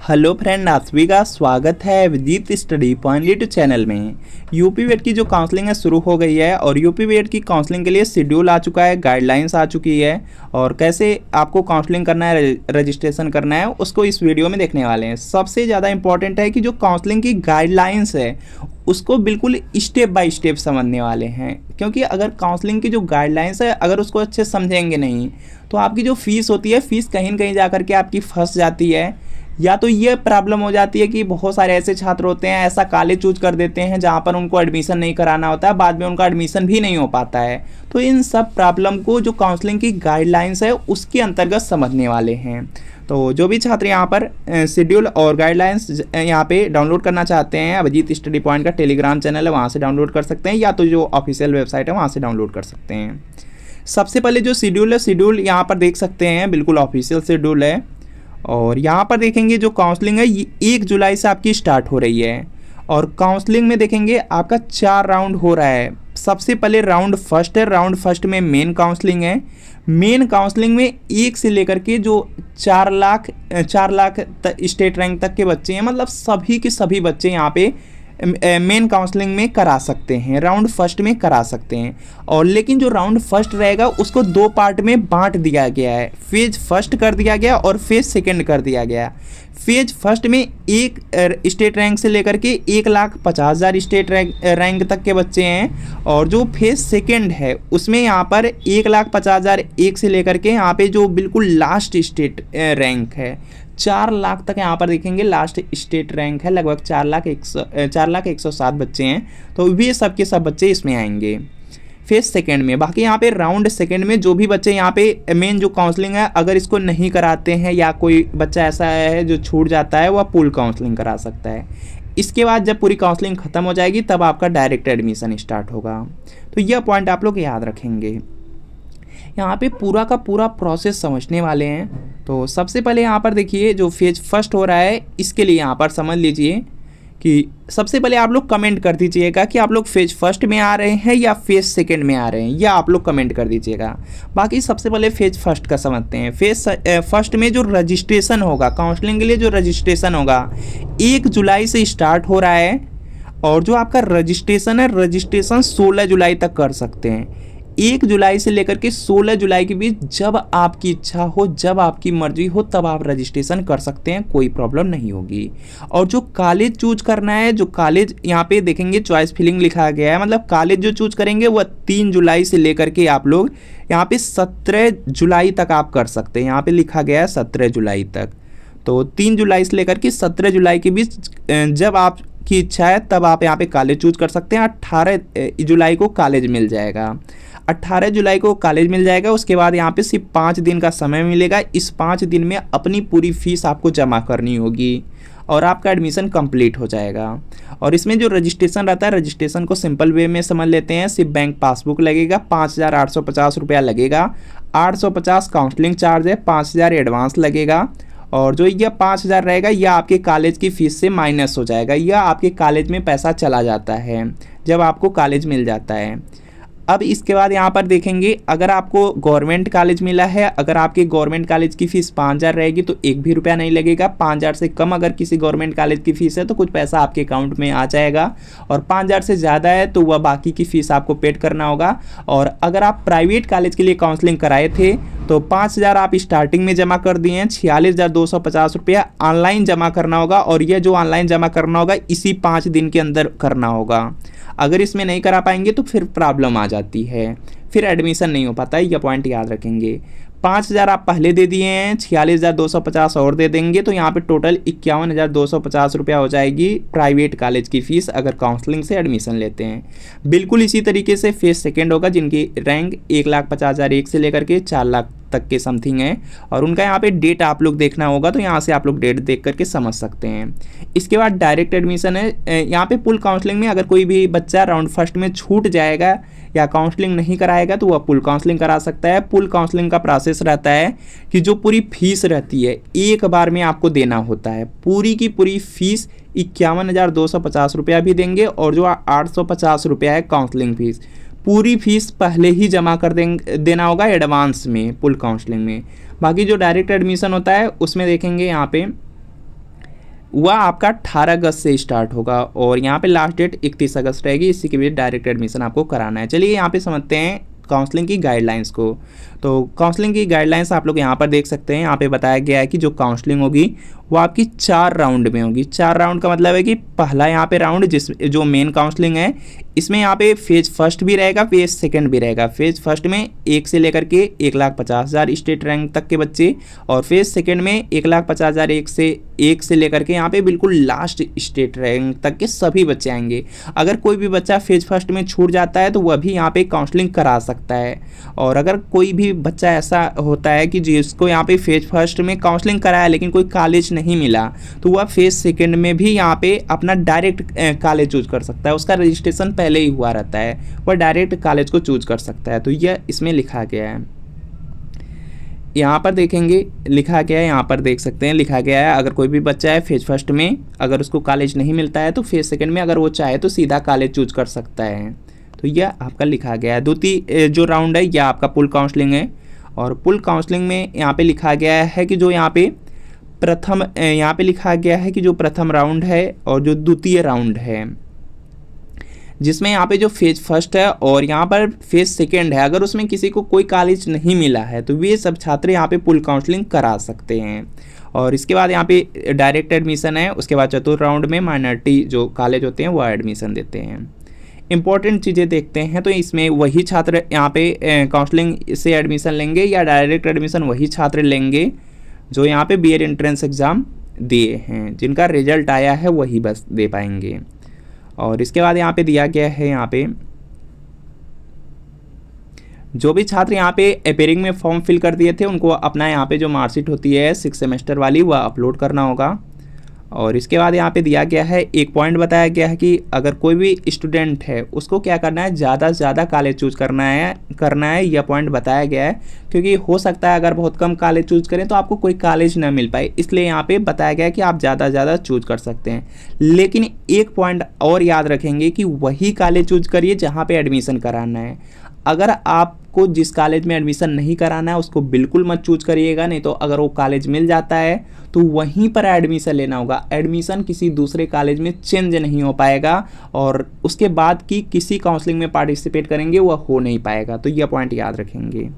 Hello friend, आप सभी का स्वागत है विदित स्टडी पॉइंट यूट्यूब चैनल में। यूपी वेट की जो काउंसलिंग है शुरू हो गई है और यूपी वेट की काउंसलिंग के लिए शेड्यूल आ चुका है, गाइडलाइंस आ चुकी है और कैसे आपको काउंसलिंग करना है, रजिस्ट्रेशन करना है, उसको इस वीडियो में देखने वाले हैं। सबसे ज़्यादा इंपॉर्टेंट है कि जो काउंसलिंग की गाइडलाइंस है उसको बिल्कुल स्टेप बाय स्टेप समझने वाले हैं, क्योंकि अगर काउंसलिंग की जो गाइडलाइंस है अगर उसको अच्छे समझेंगे नहीं तो आपकी जो फ़ीस होती है, फ़ीस कहीं न कहीं जा कर के आपकी फंस जाती है। या तो ये प्रॉब्लम हो जाती है कि बहुत सारे ऐसे छात्र होते हैं, ऐसा कॉलेज चूज कर देते हैं जहाँ पर उनको एडमिशन नहीं कराना होता है, बाद में उनका एडमिशन भी नहीं हो पाता है। तो इन सब प्रॉब्लम को जो काउंसलिंग की गाइडलाइंस है उसके अंतर्गत समझने वाले हैं। तो जो भी छात्र यहाँ पर शेड्यूल और गाइडलाइंस यहाँ पे डाउनलोड करना चाहते हैं, अभिजीत स्टडी पॉइंट का टेलीग्राम चैनल है, वहाँ से डाउनलोड कर सकते हैं, या तो जो ऑफिशियल वेबसाइट है वहाँ से डाउनलोड कर सकते हैं। सबसे पहले जो शेड्यूल है, शेड्यूल यहाँ पर देख सकते हैं, बिल्कुल ऑफिशियल शेड्यूल है। और यहाँ पर देखेंगे जो काउंसलिंग है ये 1 जुलाई से आपकी स्टार्ट हो रही है और काउंसलिंग में देखेंगे आपका 4 राउंड हो रहा है। सबसे पहले राउंड फर्स्ट है, राउंड फर्स्ट में मेन काउंसलिंग है। मेन काउंसलिंग में 1 से लेकर के जो 4 लाख स्टेट रैंक तक के बच्चे हैं, मतलब सभी के सभी बच्चे यहाँ पे मेन काउंसलिंग में करा सकते हैं, राउंड फर्स्ट में करा सकते हैं। और लेकिन जो राउंड फर्स्ट रहेगा उसको 2 पार्ट में बांट दिया गया है, फेज फर्स्ट कर दिया गया और फेज सेकंड कर दिया गया। फेज फर्स्ट में एक स्टेट रैंक से लेकर के 1,50,000 स्टेट रैंक तक के बच्चे हैं, और जो फेज सेकंड है उसमें यहाँ पर 1,50,000 एक से लेकर के यहाँ पे जो बिल्कुल लास्ट स्टेट रैंक है 4 लाख तक यहाँ पर देखेंगे लास्ट स्टेट रैंक है, लगभग 4,01,07 बच्चे हैं। तो वे सब के सब बच्चे इसमें आएंगे फेज सेकंड में। बाकी यहाँ पे राउंड सेकंड में जो भी बच्चे यहाँ पे मेन जो काउंसलिंग है अगर इसको नहीं कराते हैं या कोई बच्चा ऐसा है जो छूट जाता है, वह पूल काउंसलिंग करा सकता है। इसके बाद जब पूरी काउंसलिंग ख़त्म हो जाएगी तब आपका डायरेक्ट एडमिशन स्टार्ट होगा। तो यह पॉइंट आप लोग याद रखेंगे। यहाँ पे पूरा का पूरा प्रोसेस समझने वाले हैं। तो सबसे पहले यहाँ पर देखिए जो फेज फर्स्ट हो रहा है इसके लिए यहाँ पर समझ लीजिए कि सबसे पहले आप लोग कमेंट कर दीजिएगा कि आप लोग फेज फर्स्ट में आ रहे हैं या फेज सेकंड में आ रहे हैं, या आप लोग कमेंट कर दीजिएगा। बाकी सबसे पहले फेज फर्स्ट का समझते हैं। फेज फर्स्ट में जो रजिस्ट्रेशन होगा काउंसलिंग के लिए, जो रजिस्ट्रेशन होगा 1 जुलाई से स्टार्ट हो रहा है, और जो आपका रजिस्ट्रेशन है रजिस्ट्रेशन 16 जुलाई तक कर सकते हैं। 1 जुलाई से लेकर के 16 जुलाई के बीच जब आपकी इच्छा हो, जब आपकी मर्जी हो, तब आप रजिस्ट्रेशन कर सकते हैं, कोई प्रॉब्लम नहीं होगी। और जो कॉलेज चूज करना है, जो कॉलेज यहाँ पे देखेंगे चॉइस फिलिंग लिखा गया है, मतलब कॉलेज जो चूज करेंगे वह 3 जुलाई से लेकर के आप लोग यहाँ पे 17 जुलाई तक आप कर सकते हैं। यहाँ पे लिखा गया है 17 जुलाई तक। तो 3 जुलाई से लेकर के 17 जुलाई के बीच जब आपकी इच्छा है तब आप यहाँ पे कॉलेज चूज कर सकते हैं। 18 जुलाई को कॉलेज मिल जाएगा, 18 जुलाई को कॉलेज मिल जाएगा। उसके बाद यहाँ पे सिर्फ 5 दिन का समय मिलेगा। इस 5 दिन में अपनी पूरी फीस आपको जमा करनी होगी और आपका एडमिशन कंप्लीट हो जाएगा। और इसमें जो रजिस्ट्रेशन रहता है, रजिस्ट्रेशन को सिंपल वे में समझ लेते हैं। सिर्फ बैंक पासबुक लगेगा, 5,850 रुपया लगेगा, 850 काउंसलिंग चार्ज है, 5,000 एडवांस लगेगा। और जो यह 5,000 रहेगा यह आपके कॉलेज की फ़ीस से माइनस हो जाएगा, यह आपके कॉलेज में पैसा चला जाता है जब आपको कॉलेज मिल जाता है। अब इसके बाद यहाँ पर देखेंगे अगर आपको गवर्नमेंट कॉलेज मिला है, अगर आपके गवर्नमेंट कॉलेज की फ़ीस 5,000 रहेगी तो 1 भी रुपया नहीं लगेगा। 5,000 से कम अगर किसी गवर्नमेंट कॉलेज की फ़ीस है तो कुछ पैसा आपके अकाउंट में आ जाएगा, और 5,000 से ज़्यादा है तो वह बाकी की फ़ीस आपको पेड करना होगा। और अगर आप प्राइवेट कॉलेज के लिए काउंसलिंग कराए थे तो 5,000 आप स्टार्टिंग में जमा कर दिए हैं, 46,250 रुपया ऑनलाइन जमा करना होगा, और यह जो ऑनलाइन जमा करना होगा इसी 5 दिन के अंदर करना होगा। अगर इसमें नहीं करा पाएंगे तो फिर प्रॉब्लम आ जाती है, फिर एडमिशन नहीं हो पाता है, यह पॉइंट याद रखेंगे। 5,000 आप पहले दे दिए हैं, 46,250 और दे देंगे तो यहाँ पे टोटल 51,250 रुपया हो जाएगी प्राइवेट कॉलेज की फ़ीस अगर काउंसलिंग से एडमिशन लेते हैं। बिल्कुल इसी तरीके से फेज सेकंड होगा जिनकी रैंक 1,50,000 एक से लेकर के 4 लाख तक के समथिंग है, और उनका यहाँ पे डेट आप लोग देखना होगा, तो यहाँ से आप लोग डेट देख करके समझ सकते हैं। इसके बाद डायरेक्ट एडमिशन है। यहाँ पे पुल काउंसलिंग में अगर कोई भी बच्चा राउंड फर्स्ट में छूट जाएगा या काउंसलिंग नहीं कराएगा तो वह पुल काउंसलिंग करा सकता है। पुल काउंसलिंग का प्रोसेस रहता है कि जो पूरी फीस रहती है एक बार में आपको देना होता है, पूरी की पूरी फीस 51,250 रुपया भी देंगे, और जो 850 रुपया है काउंसलिंग फीस, पूरी फीस पहले ही जमा कर देना होगा एडवांस में पुल काउंसलिंग में। बाकी जो डायरेक्ट एडमिशन होता है उसमें देखेंगे यहाँ पे वह आपका 18 अगस्त से स्टार्ट होगा और यहाँ पे लास्ट डेट 31 अगस्त रहेगी। इसी के बीच डायरेक्ट एडमिशन आपको कराना है। चलिए यहाँ पे समझते हैं काउंसलिंग की गाइडलाइंस को। तो काउंसलिंग की गाइडलाइंस आप लोग यहाँ पर देख सकते हैं। यहाँ पे बताया गया है कि जो काउंसलिंग होगी वो आपकी 4 राउंड में होगी। 4 राउंड का मतलब है कि पहला यहाँ पे राउंड जो मेन काउंसलिंग है, इसमें यहाँ पे फेज फर्स्ट भी रहेगा, फेज सेकंड भी रहेगा। फेज फर्स्ट में 1 से लेकर के 1,50,000 स्टेट रैंक तक के बच्चे, और फेज सेकंड में 1,50,000 1 से लेकर के यहाँ पे बिल्कुल लास्ट स्टेट रैंक तक के सभी बच्चे आएंगे। अगर कोई भी बच्चा फेज फर्स्ट में छूट जाता है तो वह भी यहाँ पे काउंसलिंग करा सकता है। और अगर कोई भी बच्चा ऐसा होता है कि जिसको यहाँ पे फेज फर्स्ट में काउंसलिंग कराया लेकिन कोई कॉलेज नहीं मिला, तो वह फेज सेकंड में भी यहाँ पे अपना डायरेक्ट कॉलेज चूज कर सकता है। उसका रजिस्ट्रेशन पहले ही हुआ रहता है, वह डायरेक्ट कॉलेज को चूज कर सकता है। तो यह इसमें लिखा गया है। यहाँ पर देखेंगे लिखा गया है, यहाँ पर देख सकते हैं लिखा गया है, अगर कोई भी बच्चा है फेज फर्स्ट में अगर उसको कॉलेज नहीं मिलता है तो फेज सेकंड में अगर वो चाहे तो सीधा कॉलेज चूज कर सकता है। तो यह आपका लिखा गया है। द्वितीय जो राउंड है यह आपका पुल काउंसलिंग है। और पुल काउंसलिंग में यहाँ पे लिखा गया है कि जो यहाँ पे लिखा गया है कि जो प्रथम राउंड है और जो द्वितीय राउंड है, जिसमें यहाँ पे जो फेज फर्स्ट है और यहाँ पर फेज सेकंड है, अगर उसमें किसी को कोई कॉलेज नहीं मिला है तो वे सब छात्र यहाँ पे पुल काउंसलिंग करा सकते हैं। और इसके बाद यहाँ पे डायरेक्ट एडमिशन है। उसके बाद चतुर्थ राउंड में माइनॉरिटी जो कॉलेज होते हैं वह एडमिशन देते हैं। इंपॉर्टेंट चीज़ें देखते हैं तो इसमें वही छात्र यहाँ पे काउंसलिंग से एडमिशन लेंगे या डायरेक्ट एडमिशन वही छात्र लेंगे जो यहाँ पे बीएड एंट्रेंस एग्ज़ाम दिए हैं, जिनका रिजल्ट आया है वही बस दे पाएंगे। और इसके बाद यहाँ पे दिया गया है, यहाँ पे जो भी छात्र यहाँ पे अपेयरिंग में फॉर्म फिल कर दिए थे उनको अपना यहाँ पे जो मार्कशीट होती है 6 सेमेस्टर वाली वह अपलोड करना होगा। और इसके बाद यहाँ पे दिया गया है, एक पॉइंट बताया गया है कि अगर कोई भी स्टूडेंट है उसको क्या करना है, ज़्यादा से ज़्यादा कॉलेज चूज करना है। यह पॉइंट बताया गया है क्योंकि हो सकता है अगर बहुत कम कॉलेज चूज करें तो आपको कोई कॉलेज ना मिल पाए, इसलिए यहाँ पे बताया गया है कि आप ज़्यादा से ज़्यादा चूज कर सकते हैं। लेकिन एक पॉइंट और याद रखेंगे कि वही कॉलेज चूज करिए जहाँ पर एडमिशन कराना है। अगर आपको जिस कॉलेज में एडमिशन नहीं कराना है उसको बिल्कुल मत चूज करिएगा, नहीं तो अगर वो कॉलेज मिल जाता है तो वहीं पर एडमिशन लेना होगा। एडमिशन किसी दूसरे कॉलेज में चेंज नहीं हो पाएगा और उसके बाद की किसी काउंसलिंग में पार्टिसिपेट करेंगे वह हो नहीं पाएगा। तो यह पॉइंट याद रखेंगे।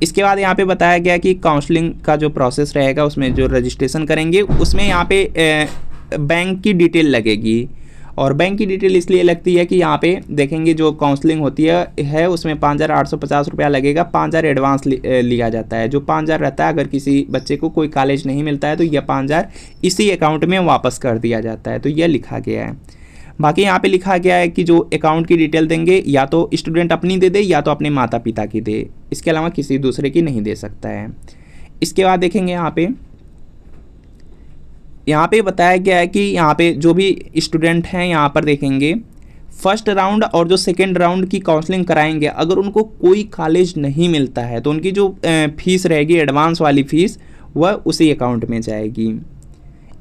इसके बाद यहाँ पे बताया गया कि काउंसलिंग का जो प्रोसेस रहेगा उसमें जो रजिस्ट्रेशन करेंगे उसमें यहाँ पे बैंक की डिटेल लगेगी। और बैंक की डिटेल इसलिए लगती है कि यहाँ पे देखेंगे जो काउंसलिंग होती है उसमें 5,850 रुपया लगेगा। 5,000 एडवांस लिया जाता है। जो 5,000 रहता है अगर किसी बच्चे को कोई कॉलेज नहीं मिलता है तो यह 5,000 इसी अकाउंट में वापस कर दिया जाता है। तो यह लिखा गया है। बाकी यहाँ पे लिखा गया है कि जो अकाउंट की डिटेल देंगे या तो स्टूडेंट अपनी दे दे या तो अपने माता पिता की दे, इसके अलावा किसी दूसरे की नहीं दे सकता है। इसके बाद देखेंगे यहाँ पे बताया गया है कि यहाँ पे जो भी स्टूडेंट हैं यहाँ पर देखेंगे फर्स्ट राउंड और जो सेकेंड राउंड की काउंसलिंग कराएंगे, अगर उनको कोई कॉलेज नहीं मिलता है तो उनकी जो फीस रहेगी एडवांस वाली फ़ीस वह उसी अकाउंट में जाएगी।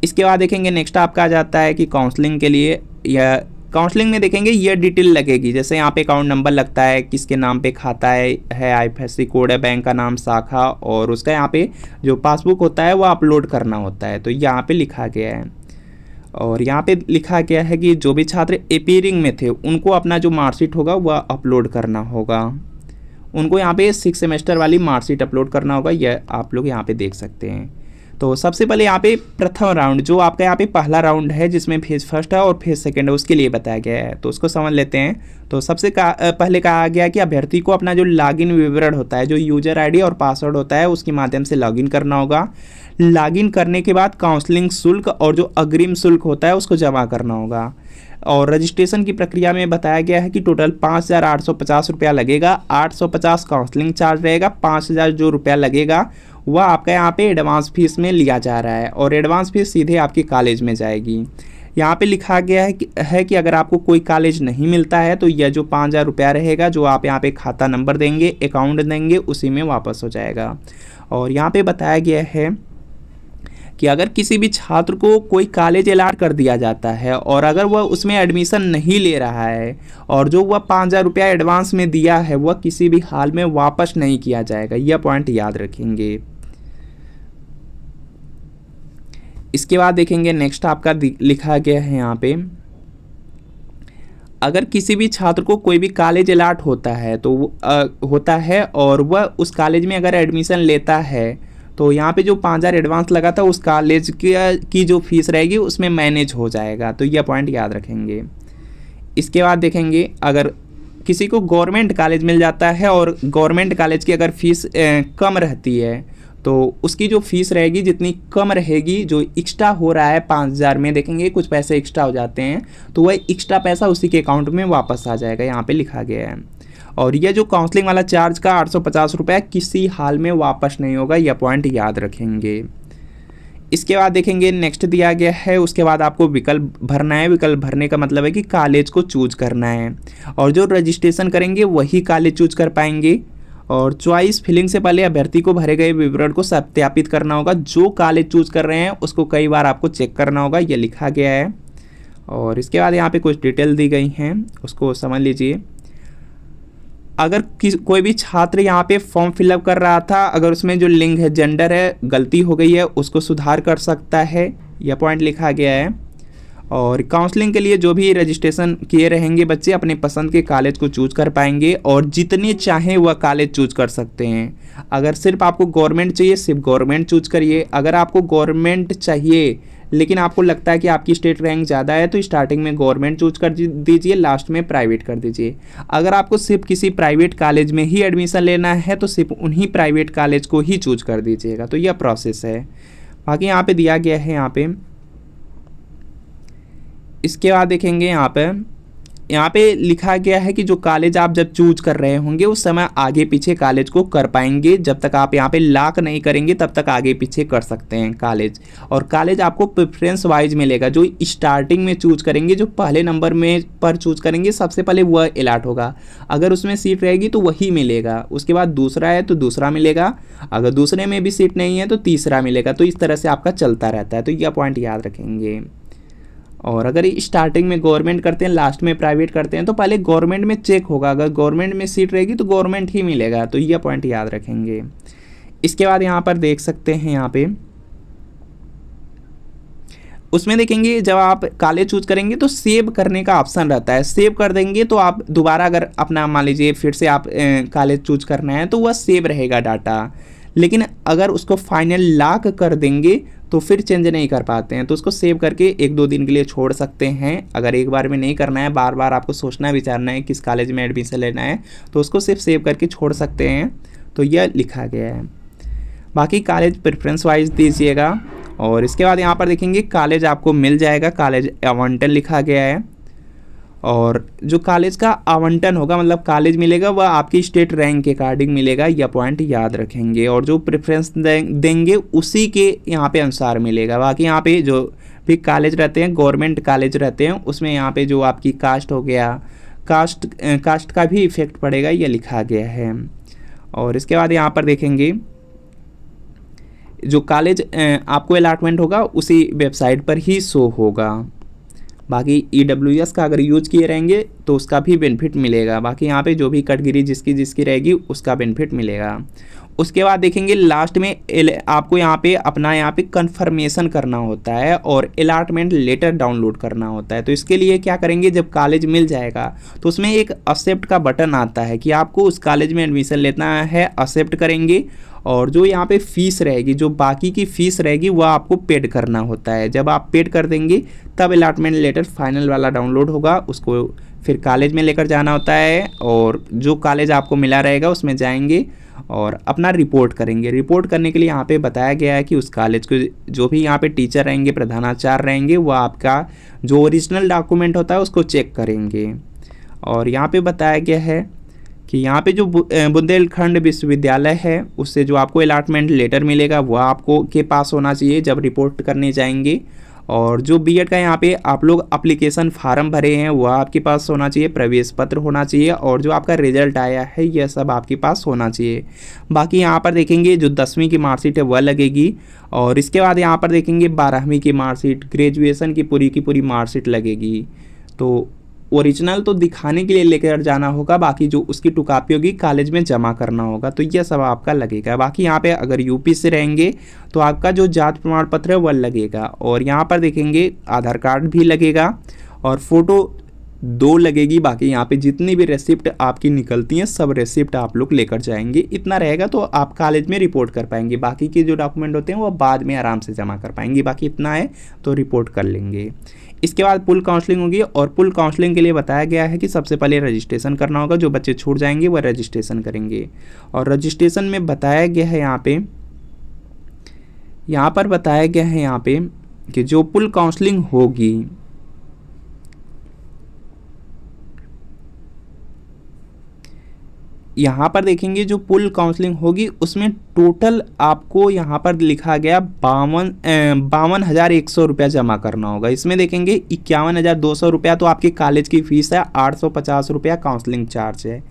इसके बाद देखेंगे नेक्स्ट आपका आ जाता है कि काउंसलिंग के लिए या काउंसलिंग में देखेंगे ये डिटेल लगेगी। जैसे यहाँ पे अकाउंट नंबर लगता है, किसके नाम पे खाता है आईएफएससी कोड है, बैंक का नाम, शाखा, और उसका यहाँ पे जो पासबुक होता है वो अपलोड करना होता है। तो यहाँ पे लिखा गया है। और यहाँ पे लिखा गया है कि जो भी छात्र अपेयरिंग में थे उनको अपना जो मार्कशीट होगा वह अपलोड करना होगा। उनको यहाँ पे 6 सेमेस्टर वाली मार्कशीट अपलोड करना होगा। यह आप लोग यहाँ पे देख सकते हैं। तो सबसे पहले यहाँ पे प्रथम राउंड जो आपका यहाँ पे पहला राउंड है जिसमें फेज फर्स्ट है और फेज सेकंड है उसके लिए बताया गया है, तो उसको समझ लेते हैं। तो सबसे पहले कहा गया कि अभ्यर्थी को अपना जो लॉगिन विवरण होता है, जो यूजर आईडी और पासवर्ड होता है, उसके माध्यम से लॉगिन करना होगा। लॉगिन करने के बाद काउंसलिंग शुल्क और जो अग्रिम शुल्क होता है उसको जमा करना होगा। और रजिस्ट्रेशन की प्रक्रिया में बताया गया है कि टोटल 5,850 रुपया लगेगा। 850 काउंसलिंग चार्ज रहेगा। 5,000 जो रुपया लगेगा वह आपका यहाँ पे एडवांस फीस में लिया जा रहा है और एडवांस फीस सीधे आपके कॉलेज में जाएगी। यहाँ पे लिखा गया है कि अगर आपको कोई कॉलेज नहीं मिलता है तो यह जो 5,000 रुपया रहेगा जो आप यहाँ पे खाता नंबर देंगे, अकाउंट देंगे, उसी में वापस हो जाएगा। और यहाँ पे बताया गया है कि अगर किसी भी छात्र को कोई कॉलेज अलॉट कर दिया जाता है और अगर वह उसमें एडमिशन नहीं ले रहा है और जो वह 5,000 रुपया एडवांस में दिया है वह किसी भी हाल में वापस नहीं किया जाएगा। यह पॉइंट याद रखेंगे। इसके बाद देखेंगे नेक्स्ट आपका लिखा गया है यहाँ पे, अगर किसी भी छात्र को कोई भी कॉलेज अलॉट होता है तो होता है और वह उस कॉलेज में अगर एडमिशन लेता है तो यहाँ पे जो 5,000 एडवांस लगा था उस कॉलेज की जो फीस रहेगी उसमें मैनेज हो जाएगा, तो यह पॉइंट याद रखेंगे। इसके बाद देखेंगे अगर किसी को गवर्नमेंट कॉलेज मिल जाता है और गवर्नमेंट कॉलेज की अगर फीस कम रहती है तो उसकी जो फीस रहेगी जितनी कम रहेगी, जो एक्स्ट्रा हो रहा है 5,000 में देखेंगे कुछ पैसे एक्स्ट्रा हो जाते हैं तो वह एक्स्ट्रा पैसा उसी के अकाउंट में वापस आ जाएगा, यहाँ पे लिखा गया है। और यह जो काउंसलिंग वाला चार्ज का 850 रुपये किसी हाल में वापस नहीं होगा, यह पॉइंट याद रखेंगे। इसके बाद देखेंगे नेक्स्ट दिया गया है, उसके बाद आपको विकल्प भरना है। विकल्प भरने का मतलब है कि कॉलेज को चूज करना है और जो रजिस्ट्रेशन करेंगे वही कॉलेज चूज कर पाएंगे। और चॉइस फिलिंग से पहले अभ्यर्थी को भरे गए विवरण को सत्यापित करना होगा, जो कॉलेज चूज कर रहे हैं उसको कई बार आपको चेक करना होगा, यह लिखा गया है। और इसके बाद यहाँ पे कुछ डिटेल दी गई हैं, उसको समझ लीजिए। अगर कोई भी छात्र यहाँ पे फॉर्म फिलअप कर रहा था, अगर उसमें जो लिंग है जेंडर है गलती हो गई है उसको सुधार कर सकता है, यह पॉइंट लिखा गया है। और काउंसलिंग के लिए जो भी रजिस्ट्रेशन किए रहेंगे बच्चे अपने पसंद के कॉलेज को चूज कर पाएंगे और जितने चाहें वह कॉलेज चूज कर सकते हैं। अगर सिर्फ आपको गवर्नमेंट चाहिए सिर्फ गवर्नमेंट चूज करिए, अगर आपको गवर्नमेंट चाहिए लेकिन आपको लगता है कि आपकी स्टेट रैंक ज़्यादा है तो स्टार्टिंग में गवर्नमेंट चूज कर दीजिए, लास्ट में प्राइवेट कर दीजिए। अगर आपको सिर्फ किसी प्राइवेट कॉलेज में ही एडमिशन लेना है तो सिर्फ उन्हीं प्राइवेट कॉलेज को ही चूज कर दीजिएगा, तो यह प्रोसेस है। बाकी यहाँ पे दिया गया है यहाँ पे। इसके बाद देखेंगे यहाँ पे लिखा गया है कि जो कॉलेज आप जब चूज कर रहे होंगे उस समय आगे पीछे कॉलेज को कर पाएंगे, जब तक आप यहाँ पे लॉक नहीं करेंगे तब तक आगे पीछे कर सकते हैं कॉलेज। और कॉलेज आपको प्रेफरेंस वाइज मिलेगा, जो स्टार्टिंग में चूज करेंगे जो पहले नंबर में पर चूज करेंगे सबसे पहले वह अलॉट होगा, अगर उसमें सीट रहेगी तो वही मिलेगा। उसके बाद दूसरा है तो दूसरा मिलेगा, अगर दूसरे में भी सीट नहीं है तो तीसरा मिलेगा, तो इस तरह से आपका चलता रहता है, तो यह पॉइंट याद रखेंगे। और अगर स्टार्टिंग में गवर्नमेंट करते हैं लास्ट में प्राइवेट करते हैं तो पहले गवर्नमेंट में चेक होगा, अगर गवर्नमेंट में सीट रहेगी तो गवर्नमेंट ही मिलेगा, तो यह पॉइंट याद रखेंगे। इसके बाद यहाँ पर देख सकते हैं यहाँ पे उसमें देखेंगे जब आप कॉलेज चूज करेंगे तो सेव करने का ऑप्शन रहता है, सेव कर देंगे तो आप दोबारा अगर अपना मान लीजिए फिर से आप कॉलेज चूज करना है तो वह सेव रहेगा डाटा, लेकिन अगर उसको फाइनल लॉक कर देंगे तो फिर चेंज नहीं कर पाते हैं, तो उसको सेव करके 1-2 दिन के लिए छोड़ सकते हैं। अगर एक बार में नहीं करना है, बार बार आपको सोचना विचारना है किस कॉलेज में एडमिशन लेना है, तो उसको सिर्फ सेव करके छोड़ सकते हैं, तो यह लिखा गया है। बाकी कॉलेज प्रेफरेंस वाइज दीजिएगा। और इसके बाद यहाँ पर देखेंगे कॉलेज आपको मिल जाएगा, कॉलेज आवंटन लिखा गया है। और जो कॉलेज का आवंटन होगा मतलब कॉलेज मिलेगा वह आपकी स्टेट रैंक के अकॉर्डिंग मिलेगा, यह पॉइंट याद रखेंगे। और जो प्रेफरेंस देंगे उसी के यहाँ पे अनुसार मिलेगा। बाकी यहाँ पे जो भी कॉलेज रहते हैं गवर्नमेंट कॉलेज रहते हैं उसमें यहाँ पे जो आपकी कास्ट हो गया, कास्ट का भी इफेक्ट पड़ेगा, यह लिखा गया है। और इसके बाद यहाँ पर देखेंगे जो कॉलेज आपको अलॉटमेंट होगा उसी वेबसाइट पर ही शो होगा। बाकी EWS का अगर यूज किए रहेंगे तो उसका भी बेनिफिट मिलेगा। बाकी यहाँ पे जो भी कैटेगरी जिसकी जिसकी रहेगी उसका बेनिफिट मिलेगा। उसके बाद देखेंगे लास्ट में आपको यहाँ पे अपना यहाँ पे कंफर्मेशन करना होता है और अलॉटमेंट लेटर डाउनलोड करना होता है। तो इसके लिए क्या करेंगे, जब कॉलेज मिल जाएगा तो उसमें एक एक्सेप्ट का बटन आता है कि आपको उस कॉलेज में एडमिशन लेना है, एक्सेप्ट करेंगे। और जो यहाँ पे फीस रहेगी, जो बाकी की फ़ीस रहेगी वह आपको पेड करना होता है। जब आप पेड कर देंगे तब अलॉटमेंट लेटर फाइनल वाला डाउनलोड होगा, उसको फिर कॉलेज में लेकर जाना होता है और जो कॉलेज आपको मिला रहेगा उसमें जाएंगे और अपना रिपोर्ट करेंगे। रिपोर्ट करने के लिए यहाँ पे बताया गया है कि उस कॉलेज को जो भी यहाँ पे टीचर रहेंगे, प्रधानाचार्य रहेंगे, वो आपका जो ओरिजिनल डॉक्यूमेंट होता है उसको चेक करेंगे। और यहाँ पे बताया गया है कि यहाँ पे जो बुंदेलखंड विश्वविद्यालय है उससे जो आपको अलॉटमेंट लेटर मिलेगा वह आपको के पास होना चाहिए जब रिपोर्ट करने जाएंगे। और जो बीएड का यहाँ पे आप लोग एप्लीकेशन फार्म भरे हैं वह आपके पास होना चाहिए, प्रवेश पत्र होना चाहिए और जो आपका रिजल्ट आया है यह सब आपके पास होना चाहिए। बाकी यहाँ पर देखेंगे जो 10वीं की मार्कशीट है वह लगेगी। और इसके बाद यहाँ पर देखेंगे 12वीं की मार्कशीट, ग्रेजुएशन की पूरी मार्कशीट लगेगी। तो ओरिजिनल तो दिखाने के लिए लेकर जाना होगा, बाकी जो उसकी 2 कॉपी होगी कॉलेज में जमा करना होगा, तो यह सब आपका लगेगा। बाकी यहाँ पे अगर यूपी से रहेंगे तो आपका जो जात प्रमाण पत्र है वह लगेगा, और यहाँ पर देखेंगे आधार कार्ड भी लगेगा और फोटो 2 लगेगी। बाकी यहाँ पे जितनी भी रेसिप्ट आपकी निकलती हैं सब रेसिप्ट आप लोग लेकर जाएंगे, इतना रहेगा तो आप कॉलेज में रिपोर्ट कर पाएंगे। बाकी के जो डॉक्यूमेंट होते हैं वो बाद में आराम से जमा कर पाएंगे, बाकी इतना है तो रिपोर्ट कर लेंगे। इसके बाद पुल काउंसलिंग होगी, और पुल काउंसलिंग के लिए बताया गया है कि सबसे पहले रजिस्ट्रेशन करना होगा। जो बच्चे छूट जाएंगे वह रजिस्ट्रेशन करेंगे, और रजिस्ट्रेशन में बताया गया है यहाँ पर बताया गया है यहाँ पे कि जो पुल काउंसलिंग होगी यहाँ पर देखेंगे जो पुल काउंसलिंग होगी उसमें टोटल आपको यहाँ पर लिखा गया 52,100 रुपया जमा करना होगा। इसमें देखेंगे 51,200 रुपया तो आपकी कॉलेज की फ़ीस है, 850 रुपया काउंसलिंग चार्ज है।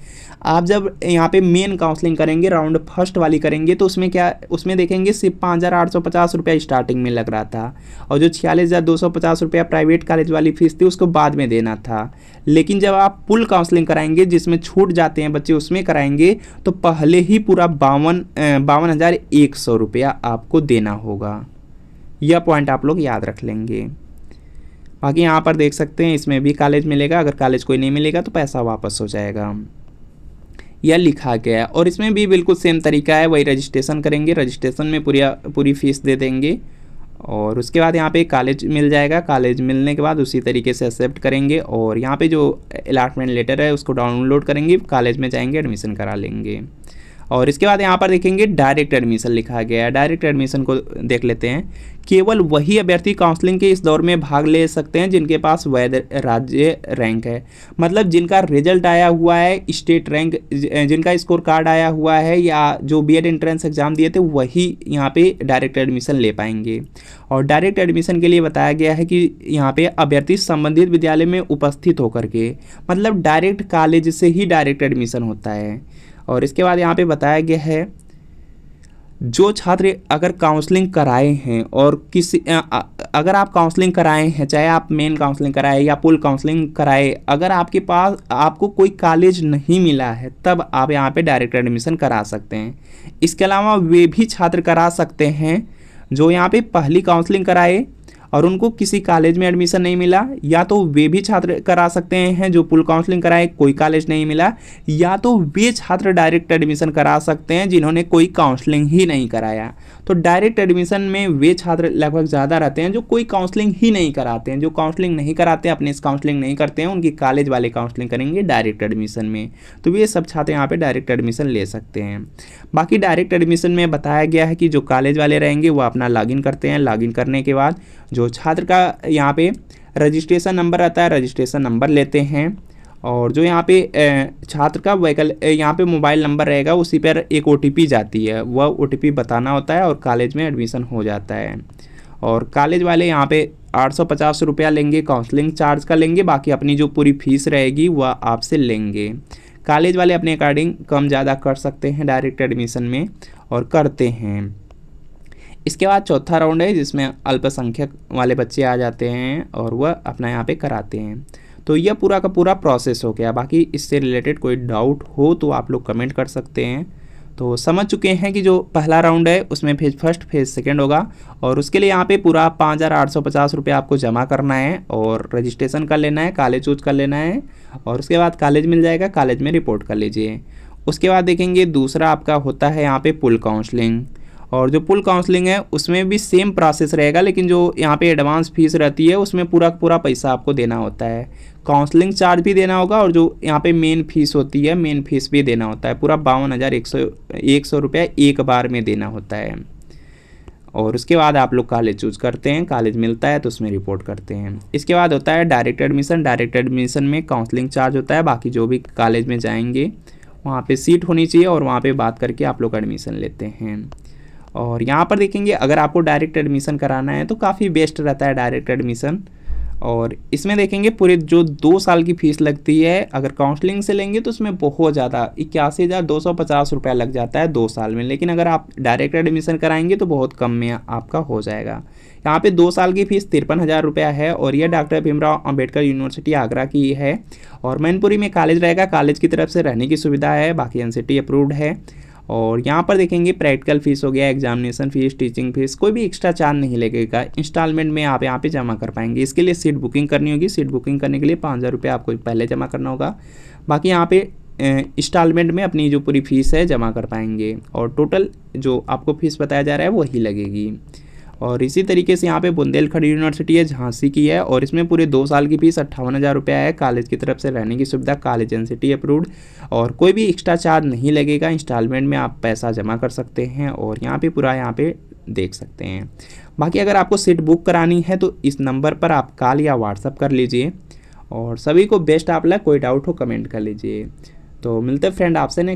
आप जब यहाँ पे मेन काउंसलिंग करेंगे, राउंड फर्स्ट वाली करेंगे, तो उसमें देखेंगे सिर्फ 5,850 रुपया स्टार्टिंग में लग रहा था, और जो 46,250 रुपया प्राइवेट कॉलेज वाली फ़ीस थी उसको बाद में देना था। लेकिन जब आप पुल काउंसलिंग कराएंगे जिसमें छूट जाते हैं बच्चे, उसमें कराएंगे तो पहले ही पूरा 52,100 रुपया आपको देना होगा। यह पॉइंट आप लोग याद रख लेंगे। बाकी यहाँ पर देख सकते हैं इसमें भी कॉलेज मिलेगा, अगर कॉलेज कोई नहीं मिलेगा तो पैसा वापस हो जाएगा, यह लिखा गया है। और इसमें भी बिल्कुल सेम तरीका है, वही रजिस्ट्रेशन करेंगे, रजिस्ट्रेशन में पूरी फीस दे देंगे, और उसके बाद यहाँ पे कॉलेज मिल जाएगा। कॉलेज मिलने के बाद उसी तरीके से एक्सेप्ट करेंगे, और यहाँ पे जो अलॉटमेंट लेटर है उसको डाउनलोड करेंगे, कॉलेज में जाएंगे, एडमिशन करा लेंगे। और इसके बाद यहाँ पर देखेंगे डायरेक्ट एडमिशन लिखा गया है। डायरेक्ट एडमिशन को देख लेते हैं। केवल वही अभ्यर्थी काउंसलिंग के इस दौर में भाग ले सकते हैं जिनके पास वैध राज्य रैंक है, मतलब जिनका रिजल्ट आया हुआ है स्टेट रैंक, जिनका स्कोर कार्ड आया हुआ है, या जो बीएड एंट्रेंस एग्जाम दिए थे वही यहाँ पे डायरेक्ट एडमिशन ले पाएंगे। और डायरेक्ट एडमिशन के लिए बताया गया है कि यहाँ पे अभ्यर्थी संबंधित विद्यालय में उपस्थित होकर के, मतलब डायरेक्ट कॉलेज से ही डायरेक्ट एडमिशन होता है। और इसके बाद यहाँ पे बताया गया है जो छात्र अगर काउंसलिंग कराए हैं और अगर आप काउंसलिंग कराए हैं, चाहे आप मेन काउंसलिंग कराए या पुल काउंसलिंग कराए, अगर आपको कोई कॉलेज नहीं मिला है तब आप यहाँ पे डायरेक्ट एडमिशन करा सकते हैं। इसके अलावा वे भी छात्र करा सकते हैं जो यहाँ पे पहली काउंसलिंग कराए और उनको किसी कॉलेज में एडमिशन नहीं मिला, या तो वे भी छात्र करा सकते हैं जो पुल काउंसलिंग कराए कोई कॉलेज नहीं मिला, या तो वे छात्र डायरेक्ट एडमिशन करा सकते हैं जिन्होंने कोई काउंसलिंग ही नहीं कराया। तो डायरेक्ट एडमिशन में वे छात्र लगभग ज़्यादा रहते हैं जो कोई काउंसलिंग ही नहीं कराते हैं। जो काउंसलिंग नहीं कराते हैं, अपने काउंसलिंग नहीं करते हैं, उनकी कॉलेज वाले काउंसलिंग करेंगे डायरेक्ट एडमिशन में, तो वे सब छात्र यहाँ पे डायरेक्ट एडमिशन ले सकते हैं। बाकी डायरेक्ट एडमिशन में बताया गया है कि जो कॉलेज वाले रहेंगे वो अपना लॉगिन करते हैं, लॉगिन करने के बाद जो छात्र का यहाँ पे रजिस्ट्रेशन नंबर आता है, रजिस्ट्रेशन नंबर लेते हैं, और जो यहाँ पे छात्र का यहाँ पे मोबाइल नंबर रहेगा उसी पर एक OTP जाती है, वह OTP बताना होता है और कॉलेज में एडमिशन हो जाता है। और कॉलेज वाले यहाँ पे 850 रुपया लेंगे, काउंसलिंग चार्ज का लेंगे, बाकी अपनी जो पूरी फीस रहेगी वह आपसे लेंगे। कॉलेज वाले अपने अकॉर्डिंग कम ज़्यादा कर सकते हैं डायरेक्ट एडमिशन में, और करते हैं। इसके बाद चौथा राउंड है जिसमें अल्पसंख्यक वाले बच्चे आ जाते हैं और वह अपना यहाँ पे कराते हैं। तो यह पूरा का पूरा प्रोसेस हो गया। बाकी इससे रिलेटेड कोई डाउट हो तो आप लोग कमेंट कर सकते हैं। तो समझ चुके हैं कि जो पहला राउंड है उसमें फेज़ फर्स्ट फेज़ सेकंड होगा, और उसके लिए यहाँ पे पूरा 5,850 रुपये आपको जमा करना है और रजिस्ट्रेशन कर लेना है, कॉलेज चूज कर लेना है, और उसके बाद कॉलेज मिल जाएगा, कॉलेज में रिपोर्ट कर लीजिए। उसके बाद देखेंगे दूसरा आपका होता है यहाँ पे पुल काउंसलिंग, और जो पुल काउंसलिंग है उसमें भी सेम प्रोसेस रहेगा, लेकिन जो यहाँ पे एडवांस फीस रहती है उसमें पूरा पैसा आपको देना होता है। काउंसलिंग चार्ज भी देना होगा, और जो यहाँ पे मेन फीस होती है मेन फीस भी देना होता है, पूरा 52,100 रुपया एक बार में देना होता है। और उसके बाद आप लोग कॉलेज चूज करते हैं, कॉलेज मिलता है तो उसमें रिपोर्ट करते हैं। इसके बाद होता है डायरेक्ट एडमिशन। डायरेक्ट एडमिशन में काउंसलिंग चार्ज होता है, बाकी जो भी कॉलेज में जाएंगे वहाँ पे सीट होनी चाहिए और वहाँ पे बात करके आप लोग एडमिशन लेते हैं। और यहाँ पर देखेंगे अगर आपको डायरेक्ट एडमिशन कराना है तो काफ़ी बेस्ट रहता है डायरेक्ट एडमिशन। और इसमें देखेंगे पूरे जो 2 साल की फ़ीस लगती है, अगर काउंसलिंग से लेंगे तो उसमें बहुत ज़्यादा 81,250 रुपया लग जाता है 2 साल में, लेकिन अगर आप डायरेक्ट एडमिशन कराएंगे तो बहुत कम में आपका हो जाएगा। यहाँ पे 2 साल की फीस 53,000 रुपया है और यह डॉक्टर भीमराव अंबेडकर यूनिवर्सिटी आगरा की है और मैनपुरी में कॉलेज रहेगा। कॉलेज की तरफ से रहने की सुविधा है, बाकी एनसीटी अप्रूव्ड है। और यहाँ पर देखेंगे प्रैक्टिकल फीस हो गया, एग्जामिनेशन फीस, टीचिंग फीस, कोई भी एक्स्ट्रा चार्ज नहीं लगेगा। इंस्टॉलमेंट में आप यहाँ पे जमा कर पाएंगे। इसके लिए सीट बुकिंग करनी होगी। सीट बुकिंग करने के लिए 5,000 रुपये आपको पहले जमा करना होगा। बाकी यहाँ पे इंस्टॉलमेंट में अपनी जो पूरी फीस है जमा कर पाएंगे और टोटल जो आपको फीस बताया जा रहा है वही लगेगी। और इसी तरीके से यहाँ पे बुंदेलखंड यूनिवर्सिटी है, झांसी की है और इसमें पूरे 2 साल की फीस 58,000 रुपया है। कॉलेज की तरफ से रहने की सुविधा, कॉलेज एनसीटी अप्रूव्ड और कोई भी एक्स्ट्रा चार्ज नहीं लगेगा। इंस्टॉलमेंट में आप पैसा जमा कर सकते हैं और यहाँ पे पूरा यहाँ पे देख सकते हैं। बाकी अगर आपको सीट बुक करानी है तो इस नंबर पर आप कॉल या व्हाट्सअप कर लीजिए और सभी को बेस्ट आप लग। कोई डाउट हो कमेंट कर लीजिए। तो मिलते हैं फ्रेंड आपसे नेक्स्ट